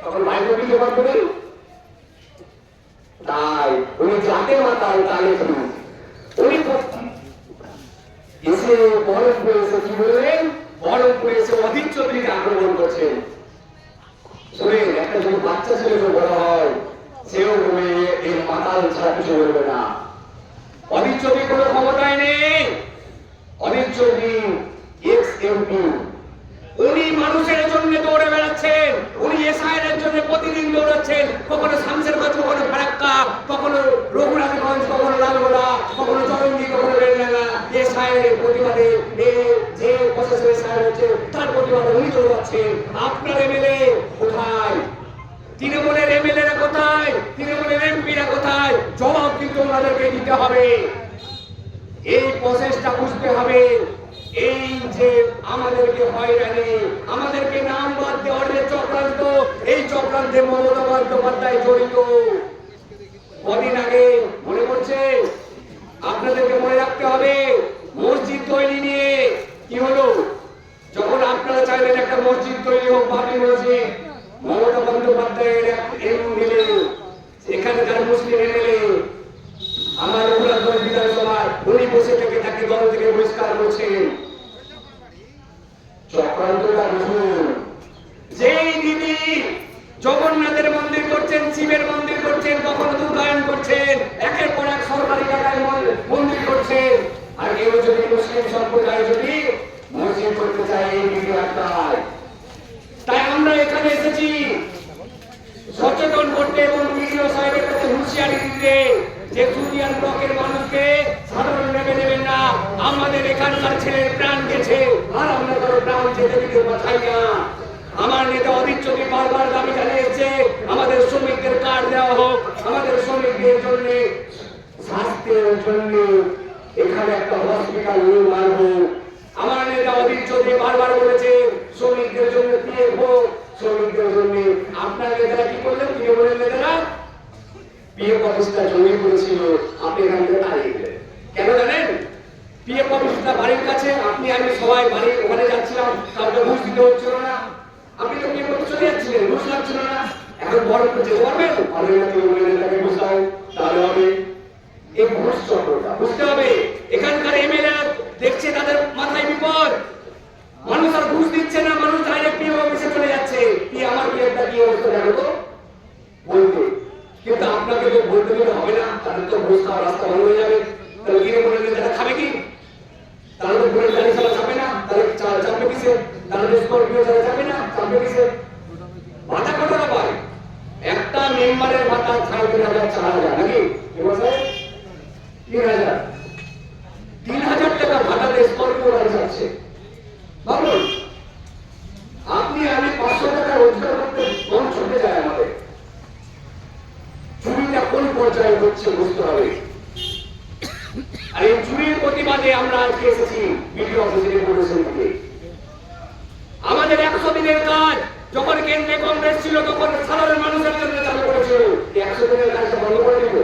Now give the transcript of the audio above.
তখন ভাইকে দিতে পারবে না। তাই উনি যাতে মাতাল তালে উনি এসে বহরমপুরে এসে কি বললেন, বহরমপুরে এসে অধীর চৌধুরীকে আক্রমণ করছেন। শুনেন, একটা যদি বাচ্চা ছেলে বড় হয় সেও বলে এর মাতাল ছাড়া কিছু বলবে না। অধীর চৌধুরী কোনো ক্ষমতায় নেই। অধীর চৌধুরী এক্স এমপি, উনি মানুষের জন্য দৌড়ে বেড়াচ্ছেন, উনি এসআইয়ের জন্য প্রতিদিন দৌড়াচ্ছেন। কখনো শামসেরগঞ্জ, কখনো ফারাক্কা, কখনো রঘুনাথগঞ্জ, কখনো লালগোলা, কখনো চরঙ্গি, কখনো রেলডাঙ্গা। এসআইয়ের প্রতিবাদে যে প্রশাসন এসআইয়ের হচ্ছে তার প্রতিবাদে উনি দৌড়াচ্ছেন। আপনার এমএলএ কোথায়? তৃণমূলের এমএলএরা কোথায়? তৃণমূলের এমপিরা কোথায়? জবাব কিন্তু ওনাদেরকে দিতে হবে। এই প্রসেসটা বুঝতে হবে। এই যে আমাদেরকে হয়রানি, আমাদেরকে নাম বাদ দেওয়ার যে চক্রান্ত, এই চক্রান্তে মমতা বন্দ্যোপাধ্যায় জড়িত। কদিন আগে মনে পড়ছে, আপনাদেরকে মনে রাখতে হবে, মসজিদ তৈরি নিয়ে কি হলো? যখন আপনারা চাইলেন একটা মসজিদ তৈরি হোক, বাবরি মসজিদ, মমতা বন্দ্যোপাধ্যায়ের এমএলএ, এখানকার মুসলিম এমএলএ আমার রঘুনাথগঞ্জ বিধানসভায় উনি বসে থেকে তাকে দল থেকে বহিষ্কার করছেন। চক্রান্তটা বুঝুন। যেই দিদি জগন্নাথের মন্দির করছেন, শিবের মন্দির করছেন, কখনো দুর্গায়ন করছেন, একের পর এক সরকারি জায়গায় মন্দির করছেন, আর কেউ যদি মুসলিম সম্প্রদায় যদি মসজিদ করতে চায় এই দিদি একটাই। তাই আমরা এখানে এসেছি সচেতন করতে এবং বিডিও সাহেবের কাছে হুঁশিয়ারি দিতে যে জুনিয়র ব্লকের মানুষকে সাধারণ নেমে নেবেন না। আমাদের এখানকার ছেলের প্রাণ গেছে, আর আমরা কারো প্রাণ যেতে দিতে পাঠাই না। আমার নেতা অধীর চৌধুরী বারবার দাবি জানিয়েছে আমাদের শ্রমিকদের কার্ড দেওয়া হোক, আমাদের শ্রমিকদের জন্য স্বাস্থ্যের জন্য এখানে একটা হসপিটাল নির্মাণ হোক। আমার নেতা অধীর চৌধুরী বারবার বলেছে শ্রমিকদের জন্য পিএফ হোক, শ্রমিকদের জন্য। আপনার নেতারা কি করলেন? তৃণমূলের নেতারা পিএফ অফিসটা জমি করেছিল, আপনি এখান থেকে দাঁড়িয়ে গেলেন কেন জানেন? পিএফ অফিসটা বাড়ির কাছে, আপনি আমি সবাই বাড়ি ওখানে যাচ্ছিলাম, কাউকে ঘুষ দিতে হচ্ছিল না। আপনি তো পিএফ অফিস চলে যাচ্ছিলেন, ঘুষ লাগছিল না। এখন বড় যেতে পারবেন, পারবেন না। তৃণমূলের নেতাকে ঘুষ দাও, তাহলে হবে। এই ঘুষ চক্রটা বুঝতে হবে। এখানকার এমএলএ দেখছে তাদের মাথায় বিপদ, মানুষ আর ঘুষ দিচ্ছে না, মানুষ ডাইরেক্ট পিএফ অফিসে চলে যাচ্ছে। কি আমার পিএফটা কি অবস্থা জানো তো বলতে, কিন্তু আপনাকে তো বলতে গেলে হবে না, তাদের তো ঘুষ খাওয়ার রাস্তা বন্ধ হয়ে যাবে। তাহলে গিয়ে বললেন তারা খাবে কি? তাহলে তো ঘুরে গাড়ি চালা যাবে না, তাহলে চাপবে কিসে? তাহলে স্করপিও চালা যাবে না, চাপবে কিসে? ভাতা কত টাকা পায়? একটা মেম্বারের ভাতা 3,500 4,000 নাকি? 3,000 টাকা ভাতাতে স্করপিও গাড়ি যাচ্ছে। ভাবুন, আপনি আমি 500 টাকা রোজগার করতে মন ছুটে যায় আমাদের। চুরিটা কোন পর্যায়ে হচ্ছে বুঝতে হবে। আর এই চুরির প্রতিবাদে আমরা আজকে এসেছি বিডিও অফিসের পরিবেশন থেকে। আমাদের 100 দিনের কাজ যখন কেন্দ্রে কংগ্রেস ছিল তখন সাধারণ মানুষের জন্য চালু করেছিল। 100 দিনের কাজটা বন্ধ করে দিল।